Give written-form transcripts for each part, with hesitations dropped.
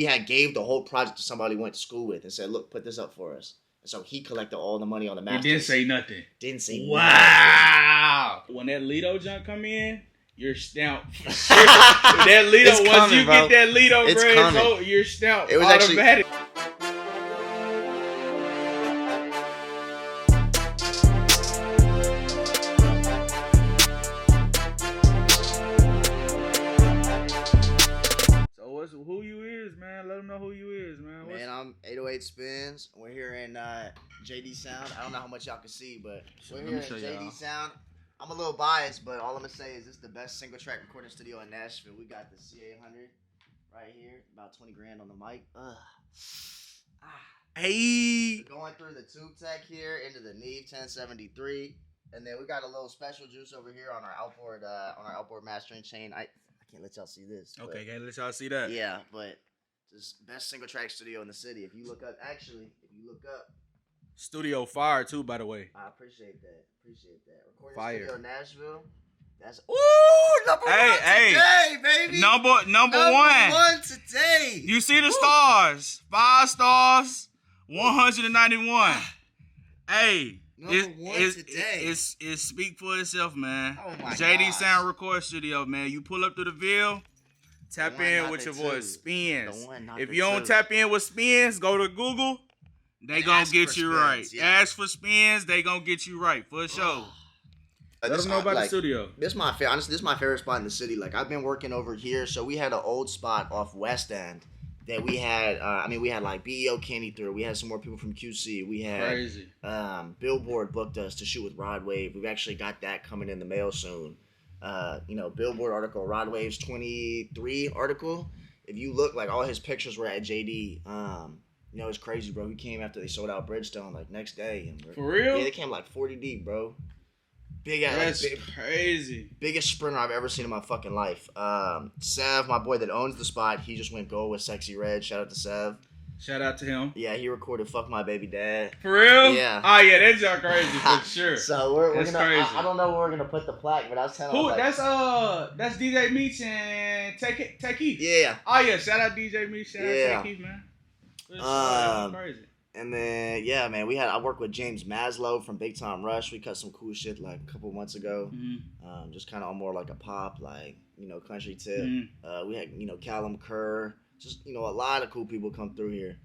He had gave the whole project to somebody he went to school with and said, look, put this up for us. And so he collected all the money on the master. He didn't say nothing. Didn't say nothing. Wow. When that Lido junk come in, you're stamped. That Lido, It's once coming, you bro. get that Lido, It's bro, coming. you're stamped. It was automatic. So who you is, man? Let them know who you is, man. Man, I'm 808 Spins. We're here in JD Sound. I don't know how much y'all can see, but we're here in JD Sound. I'm a little biased, but all I'm going to say is this is the best single track recording studio in Nashville. We got the CA100 right here, about 20 grand on the mic. Hey. We're going through the tube tech here into the Neve 1073. And then we got a little special juice over here on our outboard mastering chain. I can't let y'all see this. Okay, can't let y'all see that. Yeah, but just best single track studio in the city. If you look up, Studio fire too, by the way. I appreciate that. Recording Fire. studio Nashville. That's number one today, baby. Number one. Number one today. You see the stars? 5 stars, 191. Hey. Number one today. It speak for itself, man. Oh my JD gosh. Sound Record Studio, man. You pull up to the Ville, tap The one, in not with the your two. voice. Spins. The one, not If the you don't two. tap in with Spins, go to Google. They And gonna ask get for you Spins, right. yeah. Ask for Spins, they gonna get you right for sure. Let them know about the studio. This is my favorite. Honestly, this is my favorite spot in the city. Like I've been working over here, so we had an old spot off West End that we had. We had like BEO Kenny through. We had some more people from QC. We had Crazy. Billboard booked us to shoot with Rod Wave. We've actually got that coming in the mail soon. Billboard article, Rod Wave's 23 article. If you look, like all his pictures were at JD. It's crazy, bro. He came after they sold out Bridgestone like next day. And For real? Yeah, they came like 40 deep, bro. Big That's crazy. Biggest sprinter I've ever seen in my fucking life. Sev, my boy that owns the spot, he just went gold with Sexy Red. Shout out to Sev. Shout out to him. Yeah, he recorded "Fuck My Baby Dad." For real? Yeah. Oh yeah, that's y'all crazy for sure. So we're That's gonna. crazy. I don't know where we're gonna put the plaque, but I was telling Who? him, like, That's DJ Meech and Tech Keith. Yeah. Oh yeah, shout out DJ Meech, shout out Yeah. Tech Keith, man. That's crazy. And then I worked with James Maslow from Big Time Rush. We cut some cool shit like a couple months ago. Mm-hmm. Just kind of on more like a pop, like country tip. Mm-hmm. We had Callum Kerr. Just a lot of cool people come through here.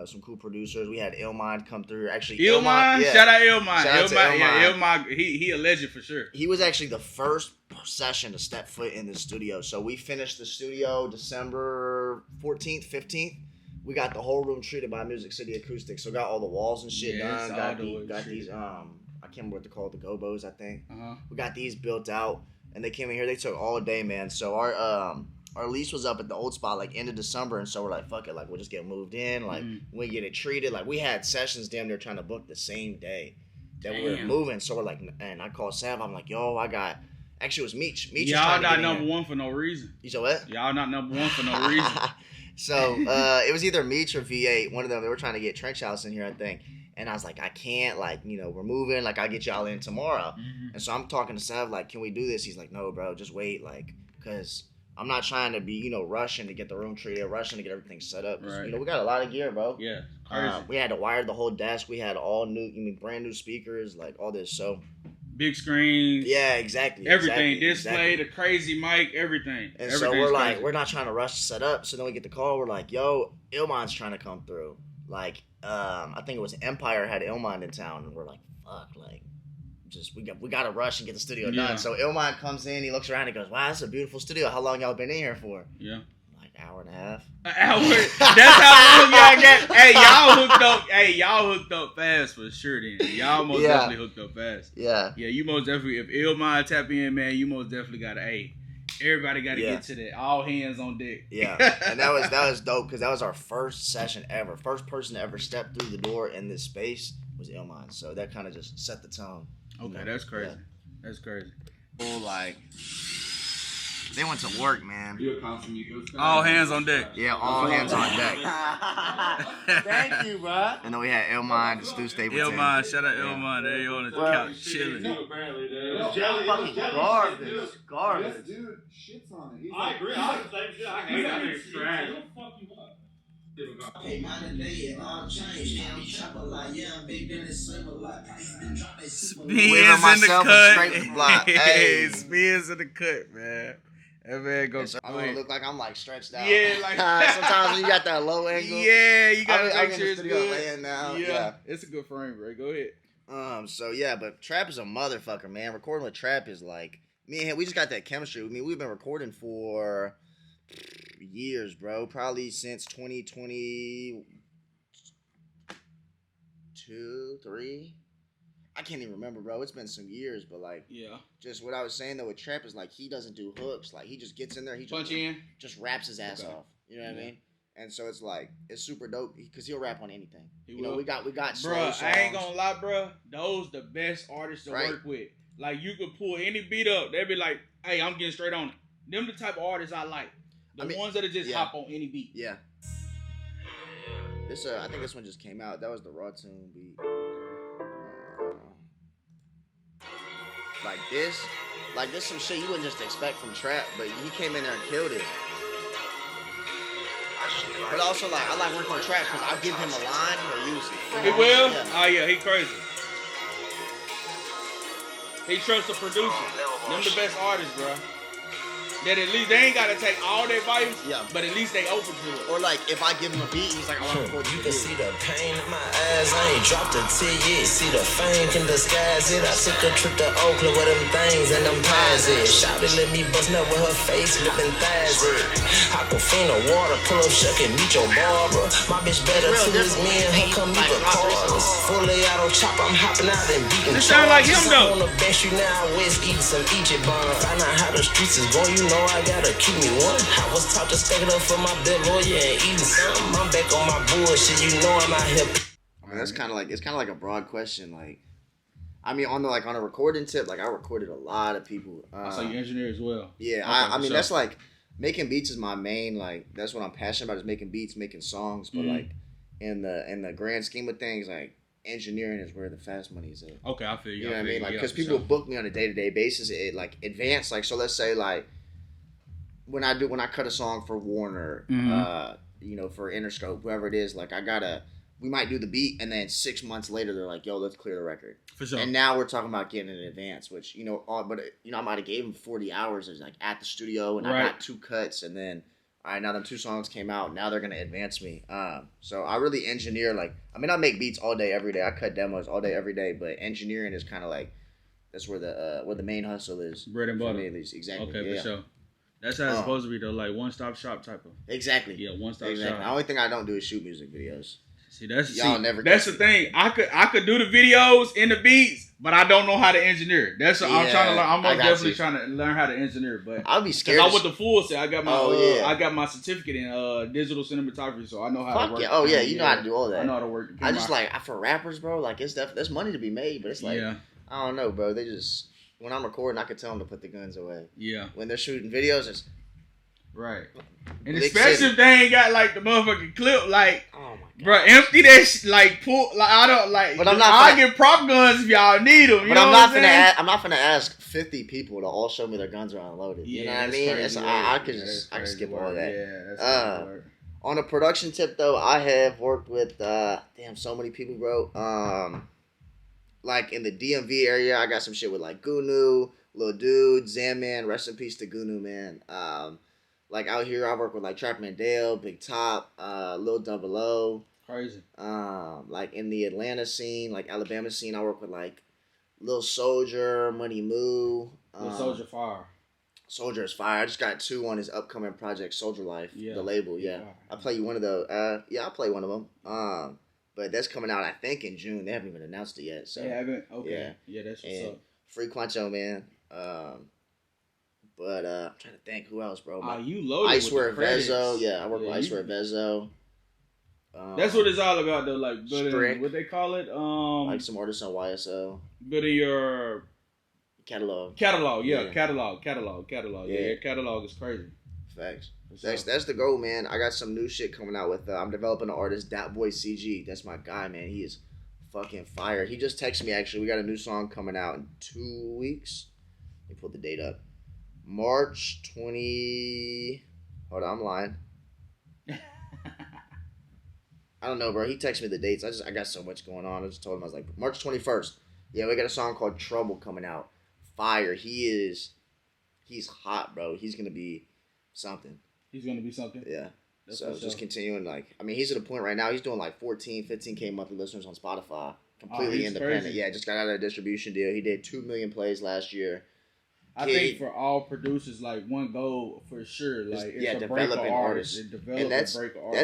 Some cool producers. We had Illmind come through. Actually, Illmind, yeah. shout out Illmind. Shout out to Yeah, Illmind. He a legend for sure. He was actually the first session to step foot in the studio. So we finished the studio December 14th, 15th. We got the whole room treated by Music City Acoustics. So got all the walls and shit done. Got these I can't remember what they're called, the gobos, I think. We got these built out, and they came in here. They took all day, man. So our lease was up at the old spot like end of December, and so we're like, fuck it, like we'll just get moved in, like we get it treated. Like we had sessions damn near trying to book the same day that we were moving. So we're like, and I called Sav. I'm like, yo, actually it was Meech. Y'all not number one for no reason. You said what? Y'all not number one for no reason. So it was either Meech or V8. One of them. They were trying to get Trench House in here, I think. And I was like, I can't. Like, we're moving. Like, I'll get y'all in tomorrow. And so I'm talking to Sav, like, can we do this? He's like, no, bro, just wait. Like, because I'm not trying to be, rushing to get the room treated, rushing to get everything set up. Right. We got a lot of gear, bro. Yeah, crazy. We had to wire the whole desk. We had all new, brand new speakers, like all this. So big screens. Yeah, exactly. Everything. Display, the crazy mic, everything. And so we're like, we're not trying to rush to set up. So then we get the call. We're like, yo, Illmind's trying to come through. Like, I think it was Empire had Illmind in town. And we're like, fuck, like, we got to rush and get the studio done. So Illmind comes in. He looks around. He goes, wow, that's a beautiful studio. How long y'all been in here for? Yeah. Like, hour and a half. An hour. That's how long y'all got. Hey, y'all hooked up. Hey, y'all hooked up fast for sure. Then y'all most definitely hooked up fast. Yeah. Yeah, you most definitely. If Illmind tap in, man, you most definitely got to. Hey, everybody got to get to that. All hands on deck. Yeah, and that was dope because that was our first session ever. First person to ever step through the door in this space was Illmind. So that kind of just set the tone. Okay, that's crazy. Yeah. That's crazy. Like, They went to work, man. All hands on deck. Yeah, all hands on deck. Thank you, bro. And then we had Elmon and Stu Stapleton. Elmon, shout out Elmon. They on the couch chilling. Fucking garbage. Garbage. Dude, shits on it. I agree. I was the same shit. I hate that nigga trash. Hey, mine today and all changed. Yeah, I'm chopper like, yeah, I'm big in the summer like, prices been dropping super low. Spins in the cut. Straight the block. Hey. Spins in the cut, man. That man goes. I want to look like I'm like stretched out. Yeah, like sometimes when you got that low angle. Yeah, you gotta I'm make in sure the it's studio good. laying now. Yeah, it's a good frame, bro. Go ahead. So yeah, but Trap is a motherfucker, man. Recording with Trap is like me and him. We just got that chemistry. I mean, we've been recording for years, bro. Probably since 2022, 3. I can't even remember, bro. It's been some years, but like, Yeah. just what I was saying though with Trap is like he doesn't do hooks. Like he just gets in there, he Punch in. just raps his ass Okay. off. You know what Yeah. I mean? And so it's like it's super dope because he'll rap on anything. He You know, will. we got slow Bruh, songs. I ain't gonna lie, bruh. Those the best artists to Right. work with. Like you could pull any beat up, they'd be like, "Hey, I'm getting straight on it." Them the type of artists I like. The I mean, ones that just yeah. hop on any beat. Yeah. This I think this one just came out. That was the Raw Tune beat. Like this some shit you wouldn't just expect from Trap, but he came in there and killed it. But also like I like working with Trap because I'll give him a line he'll use it. He will? Yeah. Oh yeah, he crazy. He trusts the producer. Them the best artists, bro. That at least they ain't gotta take all their advice, Yeah. but at least they open to it. Or like if I give him a beat, he's like, I want to record You this can see video. the pain in my eyes. I ain't dropped a tear yet. See the fame can disguise it. I took a trip to Oakland with them things and them pies it. Shouted, let me bust up with her face, lippin' thighs. Aquafina water, pull up, shuck and meet your barber. My bitch better too is me and her come meet regardless. Fully auto chop, I'm hopping out and beating. This sound like him, though. On the bench, you now whiskey, some Egypt bun. Find out how the streets is going, you know I gotta keep me one. I was taught to stack it up for my bed lawyer and eating something. I'm back on my bullshit, you know I'm out here. I mean, that's kind of like a broad question. Like, I mean, on a recording tip, like I recorded a lot of people. I saw you engineer as well. Yeah, Okay, I mean so- that's like making beats is my main like that's what I'm passionate about is making beats, making songs. But Mhm. like in the grand scheme of things, like engineering is where the fast money is at. Okay, I feel you. You know what I mean? Like Yeah, because for people sure. book me on a day-to-day basis, it like advance. Like so, let's say like when I cut a song for Warner, Mhm. you know, for Interscope, whoever it is, like we might do the beat, and then 6 months later they're like, "Yo, let's clear the record." For sure. And now we're talking about getting in advance, which you know, I might have gave him 40 hours as like at the studio, and I Right. got 2 cuts, and then all right, now them 2 songs came out. Now they're gonna advance me. So I really engineer like I mean I make beats all day every day. I cut demos all day every day, but engineering is kind of like that's where the main hustle is. Bread and For butter. me, at least. Exactly. Okay, yeah. for sure. That's how it's supposed to be though, like one-stop shop type of. Exactly. Yeah, one-stop Exactly. shop. The only thing I don't do is shoot music videos. See, that's Y'all never that's get the thing. I could do the videos and the beats, but I don't know how to engineer. That's what I'm Yeah, trying to learn. I'm I most got definitely you. trying to learn how to engineer. But I'll be because scared. I as- went the full set. I got my yeah. I got my certificate in digital cinematography, so I know how to Fuck work. yeah. Oh yeah, you know how to do all I that. know how to work. I just like for rappers, bro. Like it's there's money to be made, but it's like yeah, I don't know, bro. They just when I'm recording, I can tell them to put the guns away. yeah, When they're shooting videos, it's right. And Big especially city. if they ain't got like the motherfucking clip, like. oh my god. Bro, empty that like pull like I don't like. But I'm not I'll finna- get prop guns if y'all need them. You But know I'm what not I'm finna. saying? I'm not finna ask 50 people to all show me their guns are unloaded. You know what I that's mean? crazy It's, work. I could Yeah, just that's I can crazy skip all work. of that. Yeah, that's Uh, crazy work. On a production tip though, I have worked with damn so many people, bro. Like in the DMV area, I got some shit with like Gunu, Lil Dude, Zaman, rest in peace to Gunu, man. Like out here, I work with like Trap Mandale, Big Top, Lil Double O. Crazy. Like in the Atlanta scene, like Alabama scene, I work with like Lil Soldier, Money Moo. The Soldier Fire. Soldier is fire. I just got 2 on his upcoming project, Soldier Life, Yeah. the label. Yeah, Fire. I play you one of those. Yeah, I play one of them. But that's coming out, I think, in June. They haven't even announced it yet. So They haven't. Okay. Yeah. Yeah, that's what's and up. Free Quancho, man. But I'm trying to think who else, bro. You loaded I with swear the credits. Vezo. Yeah, I work with I you- swear Vezo. That's what it's all about, though. Like building, Strict. what they call it. Like some artists on YSL. Building your Catalog. Catalog, Yeah. catalog. Yeah. Yeah, catalog is crazy. Facts. For That's the goal, man. I got some new shit coming out with. I'm developing an artist, Dat Boy CG. That's my guy, man. He is fucking fire. He just texted me actually. We got a new song coming out in 2 weeks. Let me pull the date up. March 20. Hold on, I'm lying. I don't know, bro. He texted me the dates. I got so much going on. I just told him I was like March 21st. Yeah, we got a song called Trouble coming out. Fire. He's hot, bro. He's gonna be something. He's gonna be something. Yeah. That's So just continuing, like, I mean, he's at a point right now. He's doing like 14, 15K monthly listeners on Spotify. Completely independent. Crazy. Yeah, just got out of a distribution deal. He did 2 million plays last year. I think for all producers, like one goal for sure, like it's developing artists. And that's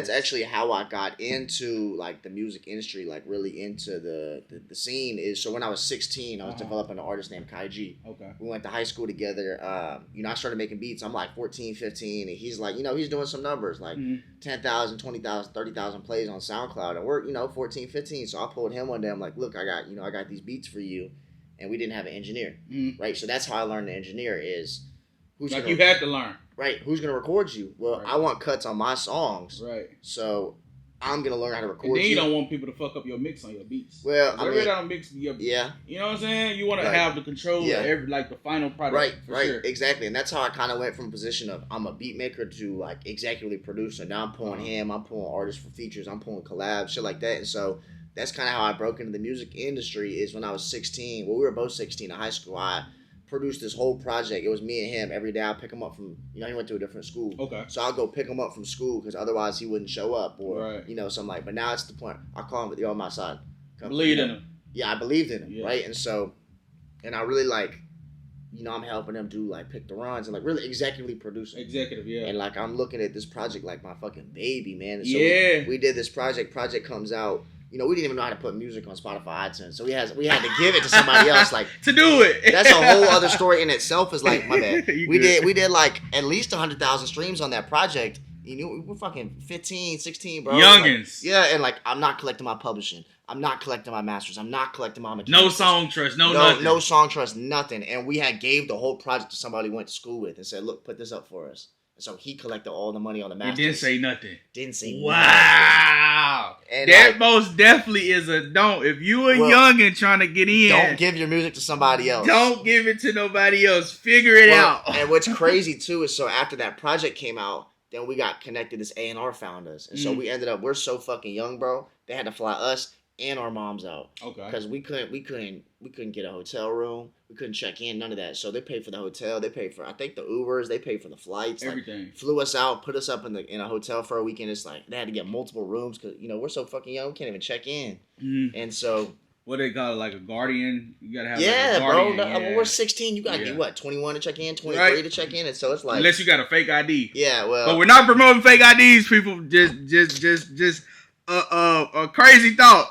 actually how I got into like the music industry, like really into the scene. Is so when I was 16, I was developing an artist named Kai G. Okay. We went to high school together. I started making beats. I'm like 14, 15, and he's like, he's doing some numbers like 10,000, 20,000, 30,000 plays on SoundCloud, and we're 14, 15. So I pulled him one day. I'm like, look, I got these beats for you. And we didn't have an engineer, right? So that's how I learned the engineer is you had to learn, right? Who's gonna record you? Well, right. I want cuts on my songs, right? So I'm gonna learn how to record. And then you don't want people to fuck up your mix on your beats. Well, I mean, don't mix your yeah. You know what I'm saying? You want to have the control of the final product, right? Sure. Exactly, and that's how I kind of went from a position of I'm a beat maker to like executive producer. Now I'm pulling him, I'm pulling artists for features, I'm pulling collabs, shit like that, and so. That's kind of how I broke into the music industry is when I was 16. Well, we were both 16 in high school. I produced this whole project. It was me and him. Every day I'd pick him up from, he went to a different school. Okay. So I'll go pick him up from school because otherwise he wouldn't show up or, right. Something like. But now it's the point. I call him with on my side. Believed in him. Yeah, I believed in him, right? And so, and I really like, I'm helping him do like pick the runs and like really executively producing. Executive, yeah. And like I'm looking at this project like my fucking baby, man. And so we did this project. Project comes out. We didn't even know how to put music on Spotify iTunes, so we had to give it to somebody else, like to do it. That's a whole other story in itself. Is like my bad. We did like at least 100,000 streams on that project. We're fucking 15, 16, bro. Youngins. Like, and like I'm not collecting my publishing. I'm not collecting my masters. I'm not collecting my materials. No song trust. Nothing. No song trust. Nothing. And we gave the whole project to somebody we went to school with and said, look, put this up for us. And so he collected all the money on the masters. He didn't say nothing. Didn't say nothing. Wow. And that most definitely is a don't. If you a youngin' trying to get in, don't give your music to somebody else. Don't give it to nobody else. Figure it out. And what's crazy too is so after that project came out, then we got connected. This A&R found us, and so we ended up. We're so fucking young, bro. They had to fly us and our moms out. Okay. Because we couldn't get a hotel room. We couldn't check in. None of that. So they paid for the hotel. They paid for I think the Ubers. They paid for the flights. Everything. Like, flew us out. Put us up in a hotel for a weekend. It's like they had to get multiple rooms because we're so fucking young. We can't even check in. And so. What they call it, like a guardian? You gotta have like a guardian. Bro. When we're 16, you gotta be 21 to check in, 23 to check in, and so it's like unless you got a fake ID. Yeah, well, but we're not promoting fake IDs, people. Just a crazy thought.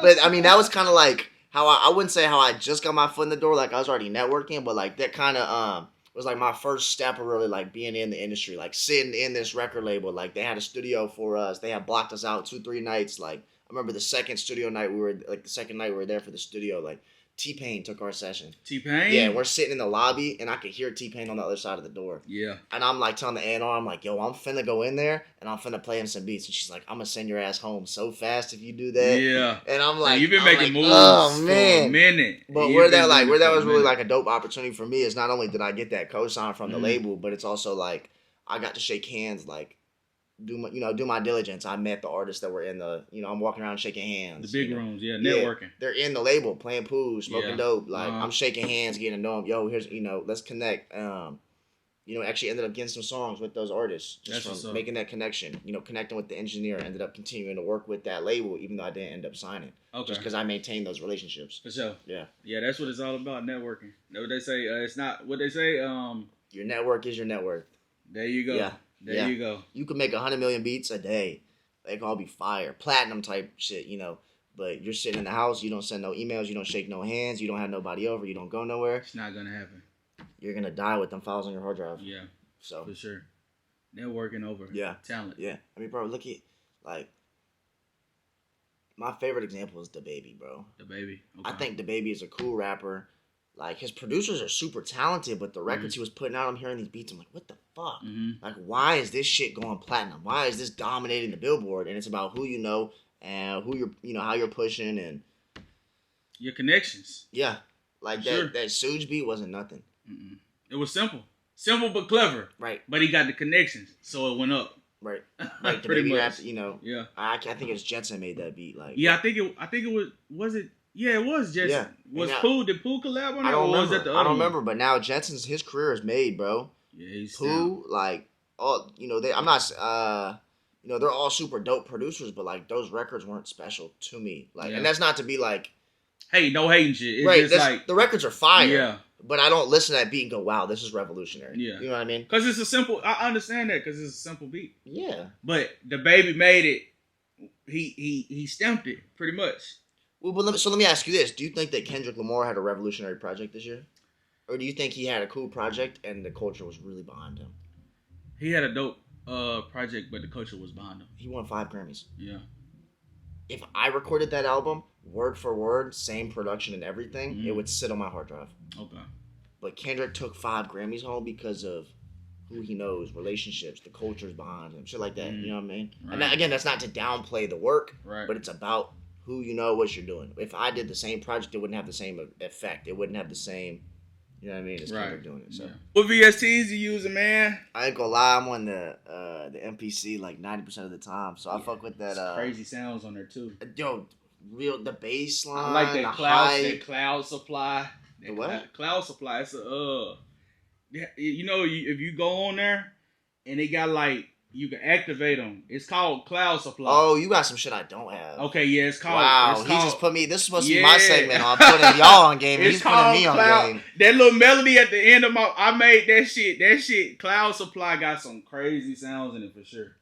But I mean, that was kind of like how I wouldn't say how I just got my foot in the door, like I was already networking, but like that kind of was like my first step of really like being in the industry, like sitting in this record label. Like they had a studio for us. They had blocked us out 2-3 nights, like. I remember the second night we were there for the studio, like T-Pain took our session. T-Pain? Yeah, we're sitting in the lobby and I could hear T-Pain on the other side of the door. Yeah. And I'm like telling the A&R, I'm like, yo, I'm finna go in there and I'm finna play him some beats. And she's like, I'm gonna send your ass home so fast if you do that. Yeah. And I'm like, you've been making moves for a minute. But where that was really like a dope opportunity for me is not only did I get that cosign from the label, but it's also like I got to shake hands, like do my diligence. I met the artists that were in the, I'm walking around shaking hands. The big rooms, networking. Yeah, they're in the label, playing pool, smoking dope. Like I'm shaking hands, getting to know them. Yo, here's, let's connect. Actually ended up getting some songs with those artists just from making that connection. Connecting with the engineer. Ended up continuing to work with that label, even though I didn't end up signing. Okay. Just because I maintained those relationships. For sure. Yeah. Yeah, that's what it's all about, networking. Know what they say? It's not what they say. Your network is your net worth. There you go. Yeah. There you go. You can make 100 million beats a day. They can all be fire. Platinum type shit, But you're sitting in the house. You don't send no emails. You don't shake no hands. You don't have nobody over. You don't go nowhere. It's not going to happen. You're going to die with them files on your hard drive. Yeah. So for sure. Networking over talent. Yeah. I mean, bro, look at, like, my favorite example is DaBaby, bro. DaBaby. Okay. I think DaBaby is a cool rapper. like his producers are super talented, but the records he was putting out, I'm hearing these beats. I'm like, what the fuck? Like, why is this shit going platinum? Why is this dominating the Billboard? And it's about who you know and who you're, how you're pushing and your connections. Yeah, like that Suge beat wasn't nothing. It was simple but clever. Right. But he got the connections, so it went up. Right. Like the Pretty baby much. rap, Yeah. I think it was Jetson made that beat. Like. Yeah, I think it was it. Yeah, it was Jetson. Yeah. Was Pooh? Did Pooh collab on it? I don't or remember. Was that the other I don't one? remember. But now Jetson's his career is made, bro. Yeah, he's Pooh, like, I'm not. They're all super dope producers, but like those records weren't special to me. Like, and that's not to be like. Hey, no hating shit. It's right. just like the records are fire. Yeah. But I don't listen to that beat and go, "Wow, this is revolutionary." Yeah. You know what I mean? Because it's a simple. I understand that because it's a simple beat. Yeah. But the baby made it. He stamped it pretty much. Well, but let me ask you this: do you think that Kendrick Lamar had a revolutionary project this year, or do you think he had a cool project and the culture was really behind him? He had a dope project, but the culture was behind him. He won 5 Grammys. Yeah. If I recorded that album word for word, same production and everything, it would sit on my hard drive. Okay. But Kendrick took 5 Grammys home because of who he knows, relationships, the culture's behind him, shit like that. You know what I mean? Right. And that, again, that's not to downplay the work, but it's about who you know, what you're doing. If I did the same project, it wouldn't have the same effect. It wouldn't have the same, you know what I mean? As Kendrick doing it. So. What VSTs you using, man? I ain't gonna lie, I'm on the MPC like 90% of the time, so I fuck with that. Crazy sounds on there too. Yo, the bass line. I like that cloud supply. The what? Cloud supply. It's a if you go on there and they got like you can activate them. It's called Cloud Supply. Oh, you got some shit I don't have. Okay, yeah, it's called. Wow, he just put me. This is supposed to be my segment. I'm putting y'all on game. He's putting me on game. That little melody at the end of I made that shit. That shit, Cloud Supply got some crazy sounds in it for sure.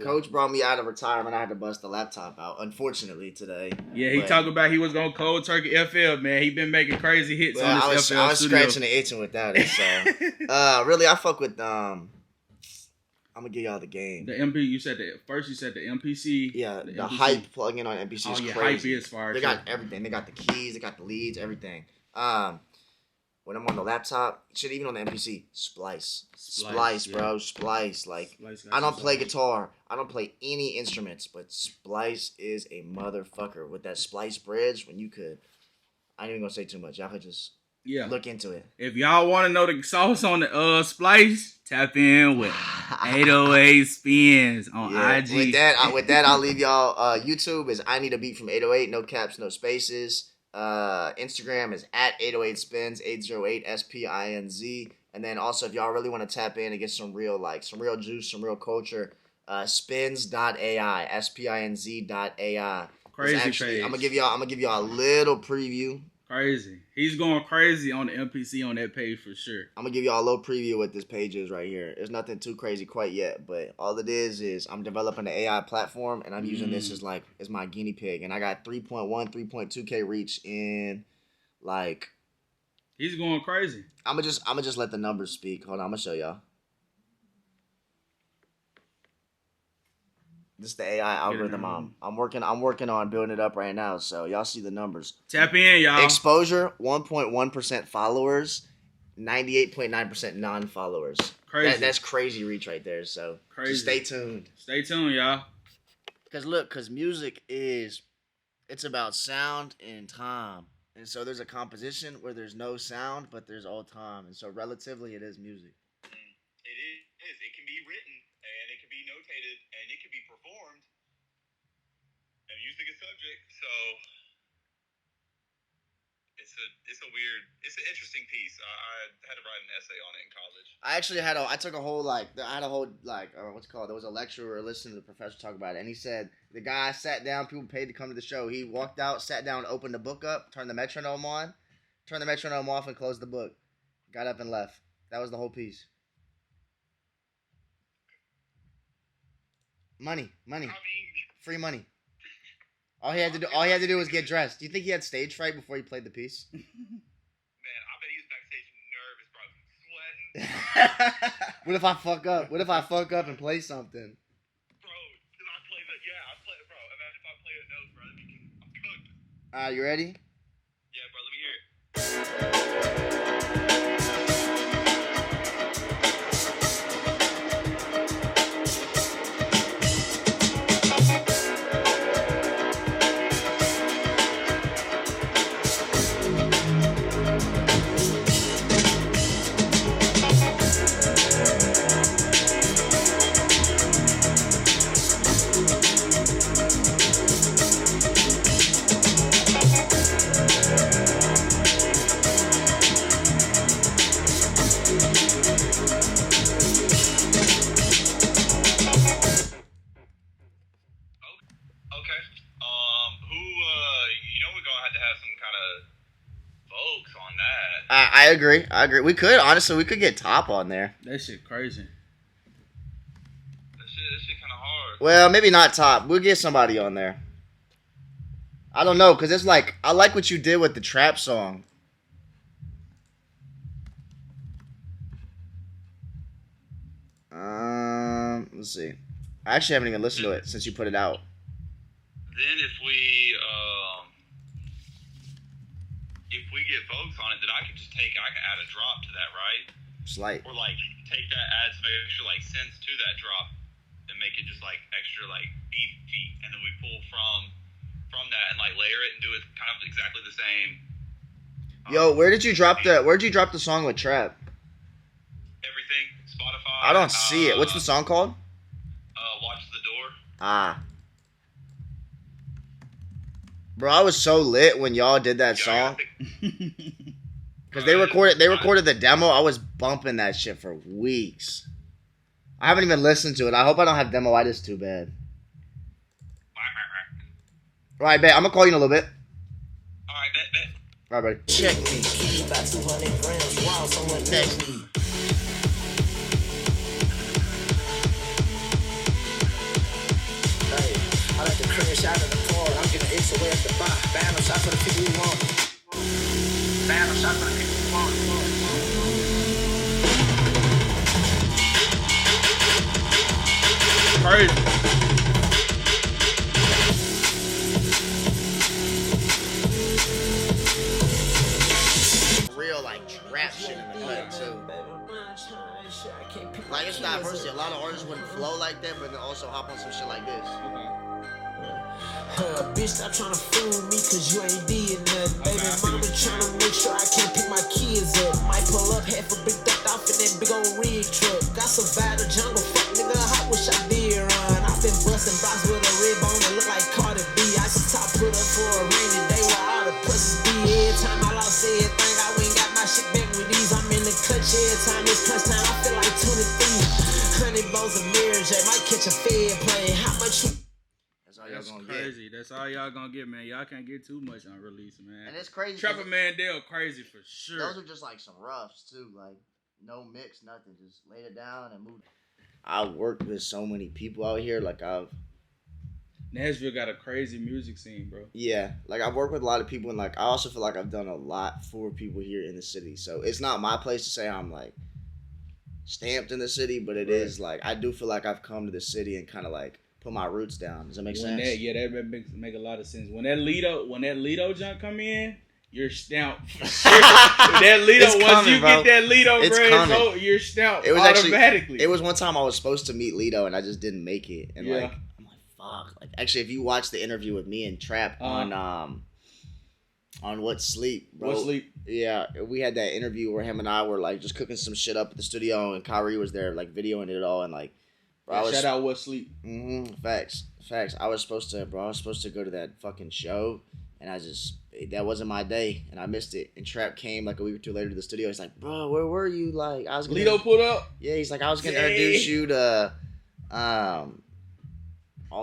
Coach brought me out of retirement. I had to bust the laptop out, unfortunately, today. Yeah, he talked about he was going to cold turkey FL, man. He been making crazy hits on his FL I was scratching and itching with that. So, really, I fuck with I'm gonna give y'all the game. The MP, you said the MPC. Yeah, the MPC. Hype plugin on MPC is crazy. Hype is fire. They got everything. They got the keys. They got the leads. Everything. When I'm on the laptop, shit, even on the MPC, Splice, bro, Splice. Like, I don't play guitar. I don't play any instruments, but Splice is a motherfucker with that Splice bridge. When you could, I ain't even gonna say too much. Y'all could just look into it. If y'all want to know the sauce on the Splice, tap in with 808 Spins on IG. With that, I'll leave y'all. YouTube is I Need a Beat from 808, no caps, no spaces. Instagram is at 808 Spins, 808 SPINZ. And then also, if y'all really want to tap in and get some real juice, some real culture, spins.ai, SPINZ.ai. Crazy page. I'm gonna give y'all a little preview. Crazy. He's going crazy on the MPC on that page for sure. I'm going to give y'all a little preview of what this page is right here. There's nothing too crazy quite yet, but all it is I'm developing an AI platform, and I'm using this as my guinea pig. And I got 3.1, 3.2K reach in, like... He's going crazy. I'm gonna just let the numbers speak. Hold on, I'm going to show y'all. This is the AI algorithm I'm working on building it up right now, so y'all see the numbers. Tap in, y'all. Exposure, 1.1% followers, 98.9% non-followers. Crazy. That's crazy reach right there, so just stay tuned. Stay tuned, y'all. Because music it's about sound and time. And so there's a composition where there's no sound, but there's all time. And so relatively, it is music. It is. It can be written, and it can be notated, and it can be performed. And music is subject, so it's an interesting piece. I had to write an essay on it in college. What's it called? There was a lecturer listening to the professor talk about it, and he said the guy sat down, people paid to come to the show. He walked out, sat down, opened the book up, turned the metronome on, turned the metronome off, and closed the book. Got up and left. That was the whole piece. Money. Free money. All he had to do was get dressed. Do you think he had stage fright before he played the piece? Man, I bet he was backstage nervous, bro. Sweating. What if I fuck up? What if I fuck up and play something? Bro, did I play the... Yeah, I played it, bro. Imagine if I play a note, bro. I'm cooked. You ready? Yeah, bro, let me hear it. Okay. Who, you know, we're gonna have to have some kind of folks on that. I agree. I agree. We could honestly, we could get Top on there. That shit crazy. This shit kind of hard. Well, maybe not Top. We'll get somebody on there. I don't know, cause it's like I like what you did with the trap song. Let's see. I actually haven't even listened to it since you put it out. Then if we get folks on it, then I can add a drop to that, right? Slight. Or like take that, add some extra like synths to that drop, and make it just like extra like beefy, and then we pull from that and like layer it and do it kind of exactly the same. Yo, where'd you drop the song with Trap? Everything, Spotify. I don't see it. What's the song called? Watch the Door. Ah. Bro, I was so lit when y'all did that song. Cause they recorded the demo. I was bumping that shit for weeks. I haven't even listened to it. I hope I don't have demoitis too bad. Right, bet. I'm gonna call you in a little bit. Alright, bet. All right, buddy. Check me. About 200 grams. Wow, someone next me. Hey, I like to crash out of the car. I'm getting X away at the bar. Bam, shot for the people we want. Bam, shot for the people we want. Crazy. Real like trap shit in the cut too. Like it's not personally. A lot of artists wouldn't flow like that, but then also hop on some shit like this. Bitch, stop trying to fool me, cause you ain't did nothing. Baby mama trying to make sure I can't pick my kids up. Might pull up half a big ducked off in that big old rig truck. Got survived the jungle, fuck nigga, I wish I did run. I've been busting blocks with a rib on that look like Cardi B. I see top put up for a rainy day while all the pussies be. Every time I lost everything, I went got my shit back with these. I'm in the clutch every time it's clutch time, I feel like 23. 100 bones of Mary J, might catch a fed plane. How much you That's crazy. That's all y'all gonna get, man. Y'all can't get too much on release, man. And it's crazy. Trapper Mandel crazy for sure. Those are just like some roughs too, like no mix, nothing. Just laid it down and moved. I've worked with so many people out here. Like Nashville got a crazy music scene, bro. Yeah, like I've worked with a lot of people, and like I also feel like I've done a lot for people here in the city. So it's not my place to say I'm like stamped in the city, but it is like I do feel like I've come to the city and kind of like put my roots down. Does that make sense? That make a lot of sense. When that Lido junk come in, you're stamped. That Lido, once coming, you bro. Get that Lido brand, you're stamped. It was automatically. It was one time I was supposed to meet Lido and I just didn't make it. And like I'm like, fuck. Like actually, if you watch the interview with me and Trap on What Sleep, bro. What Sleep? Yeah, we had that interview where him and I were like just cooking some shit up at the studio, and Kyrie was there like videoing it all, and like. Bro, shout out What Sleep. Facts. I was supposed to go to that fucking show, and that wasn't my day, and I missed it. And Trap came like a week or two later to the studio. He's like, bro, where were you? Like, I was gonna Lido put up. Yeah, he's like, I was gonna introduce you to, all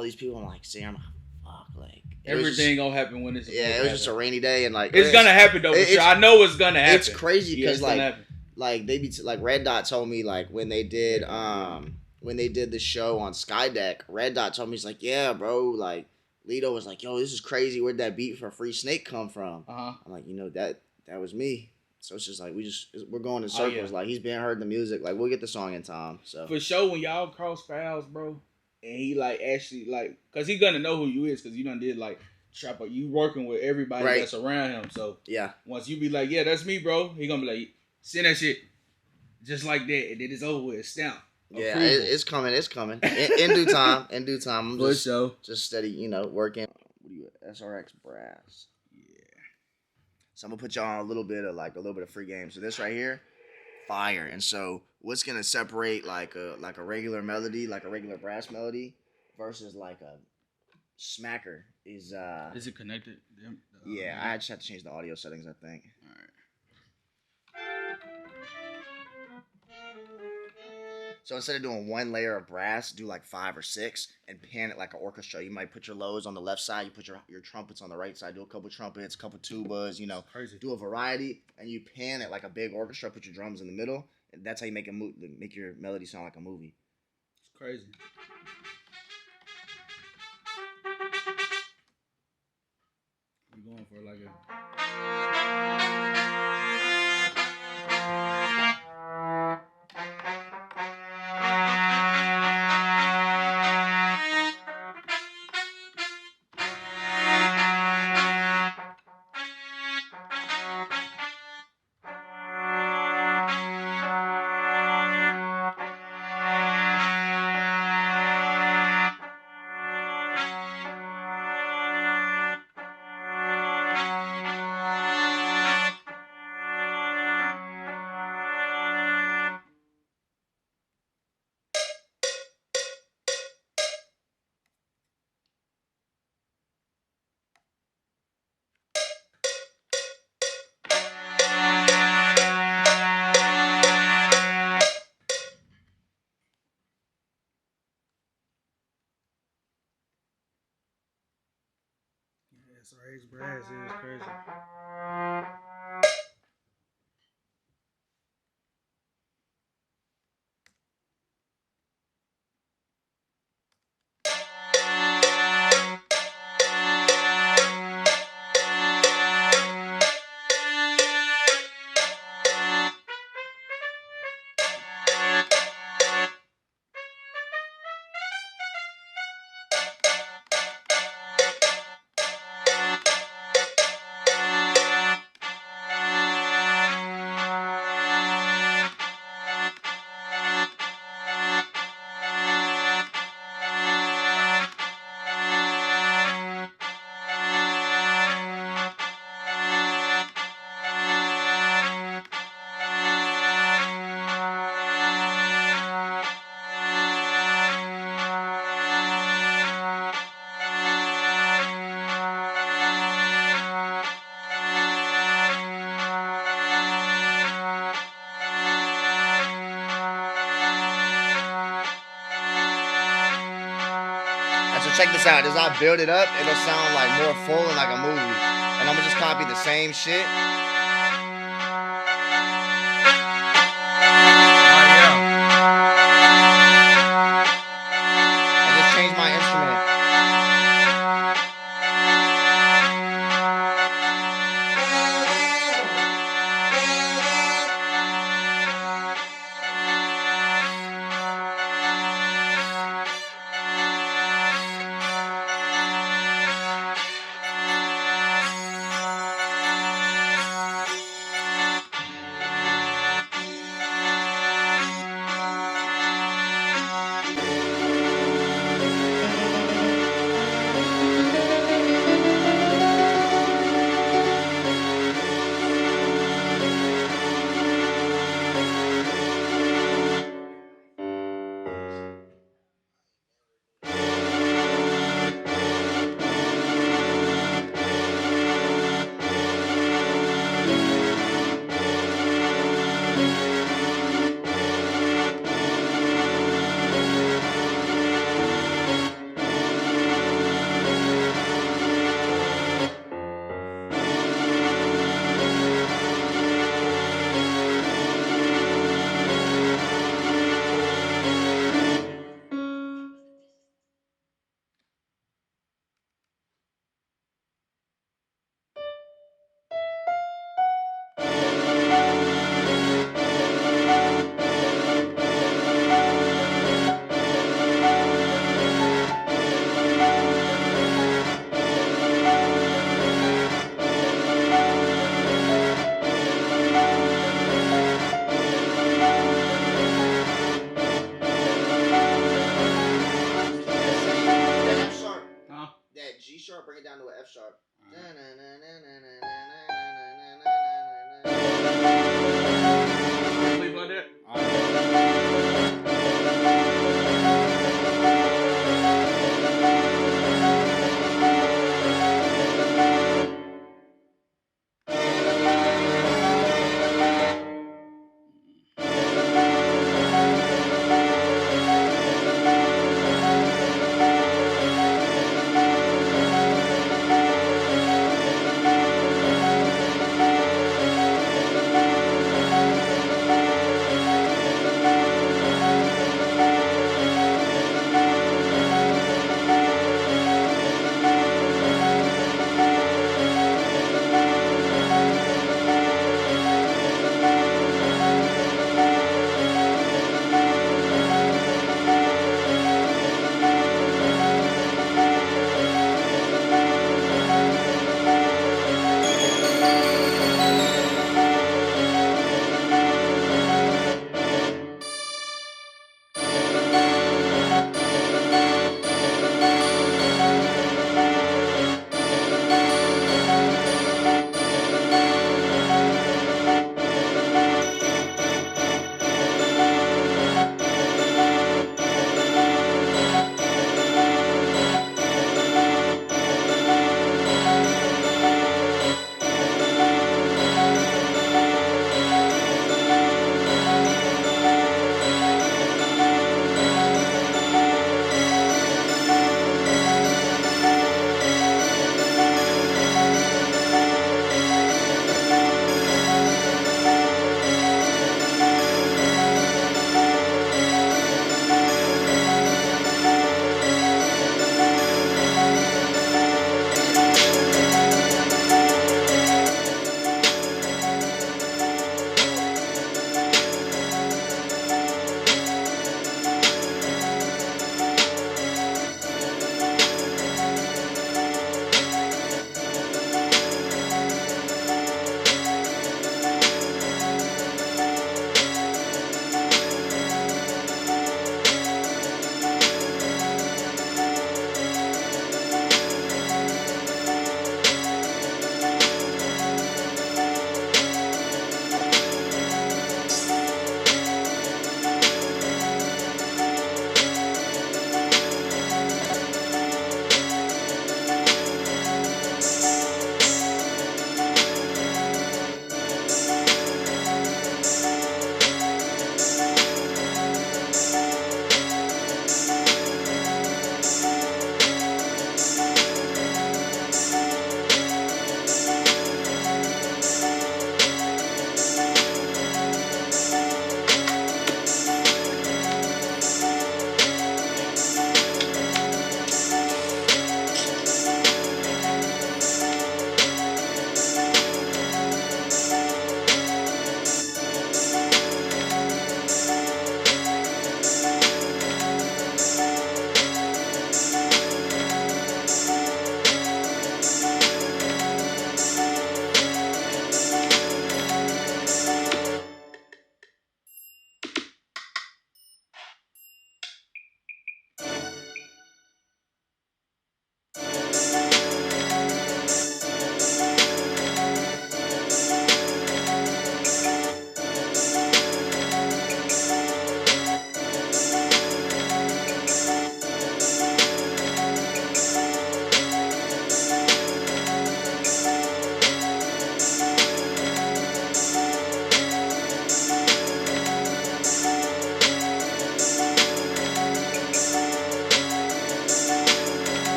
these people. I'm like, Sam, fuck, like everything gonna happen when it's it was just a rainy day, and like it's gonna happen though. Sure. I know it's gonna happen. It's crazy because like they be like Red Dot told me like when they did the show on Skydeck, Red Dot told me, he's like, yeah, bro, like, Lido was like, yo, this is crazy. Where'd that beat for Free Snake come from? I'm like, that was me. So it's just like, we're going in circles. Like, he's been heard the music. Like, we'll get the song in time. So for sure, when y'all cross paths, bro, and he, like, actually, like, because he's going to know who you is because you done did, like, trap. You working with everybody that's around him. So once you be like, yeah, that's me, bro. He gonna be like, send that shit just like that, and then it's over with. Stamp. Yeah, it's coming. It's coming in due time. In due time. I'm just steady, working. What do you SRX brass? Yeah. So I'm gonna put y'all on a little bit of free game. So this right here, fire. And so what's gonna separate like a regular melody, like a regular brass melody, versus like a smacker is it connected? Yeah, I just have to change the audio settings, I think. All right. So instead of doing one layer of brass, do like 5 or 6 and pan it like an orchestra. You might put your lows on the left side, you put your trumpets on the right side, do a couple trumpets, a couple tubas, Crazy. Do a variety, and you pan it like a big orchestra, put your drums in the middle, and that's how you make your melody sound like a movie. It's crazy. We're going for like SRX brass is crazy. Check this out. As I build it up, it'll sound like more full and like a movie. And I'm gonna just copy the same shit. And just change my instrument. sharp, bring it down to an F sharp. Leave like that?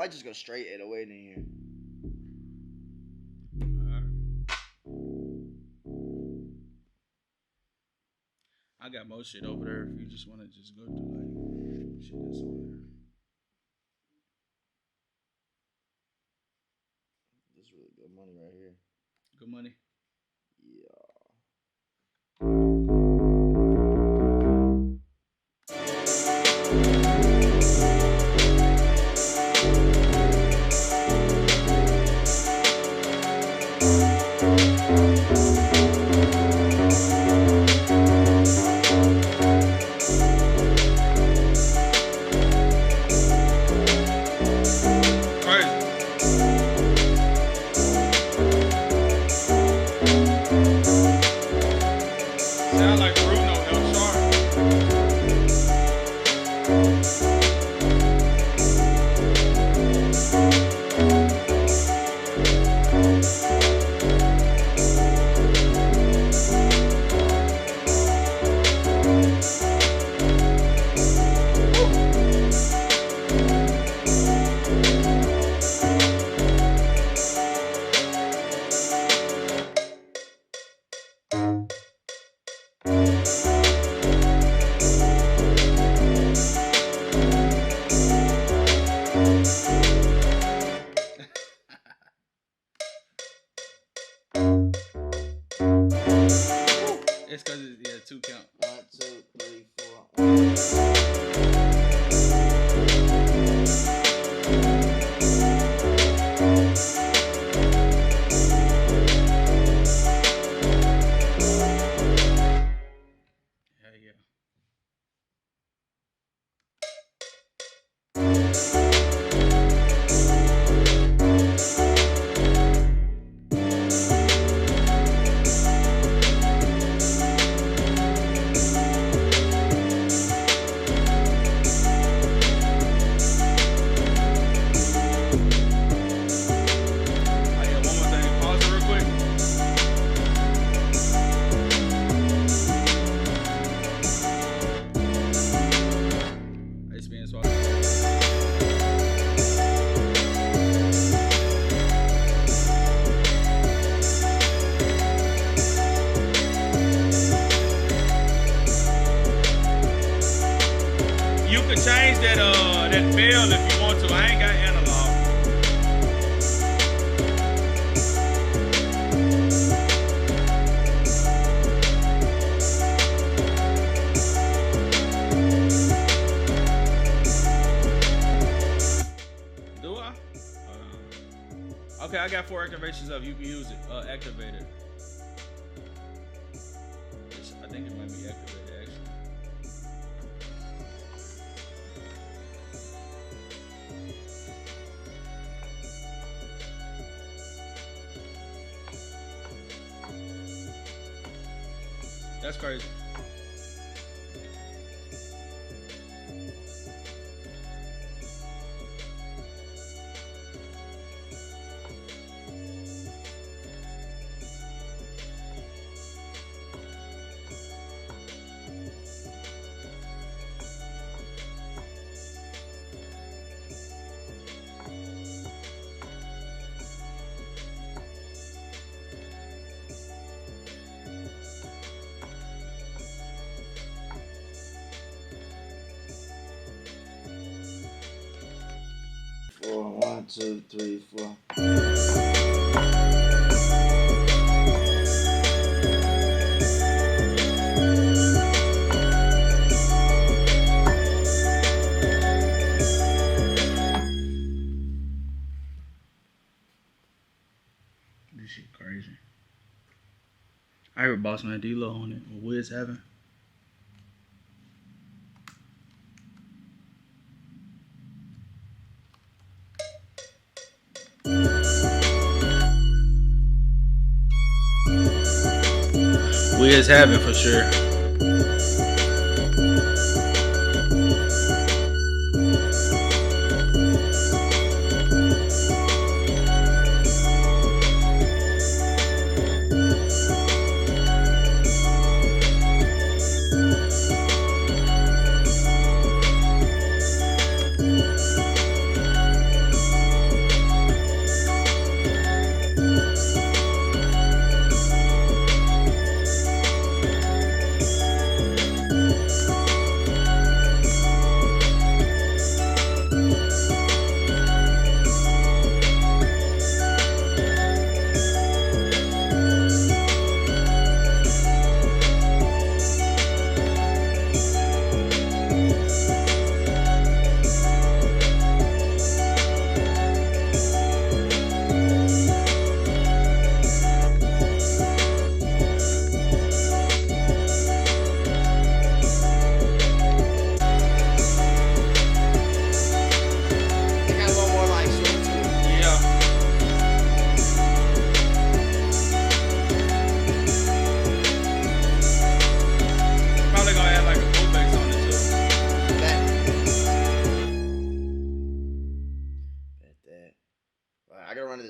might just go straight 808 in here. I got more shit over there if you just want to just go through like. This is really good money right here. Good money. Yeah. Sound like Bruno El Sharp. It's because it's 2 count. 1, 2, 3, 4. Yeah. Change that bell if you want to. I ain't got analog. Do I? Okay, I got 4 activations up. You can use it. Activated. I think it might be activated actually. That's crazy. One, two, three, 4. This shit crazy. I heard Bossman D-Lo on it. What Wiz having? Wiz having for sure.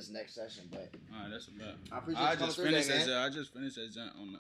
this next session. But all right, that's a bet. I appreciate you coming through, man. I just finished that jump on the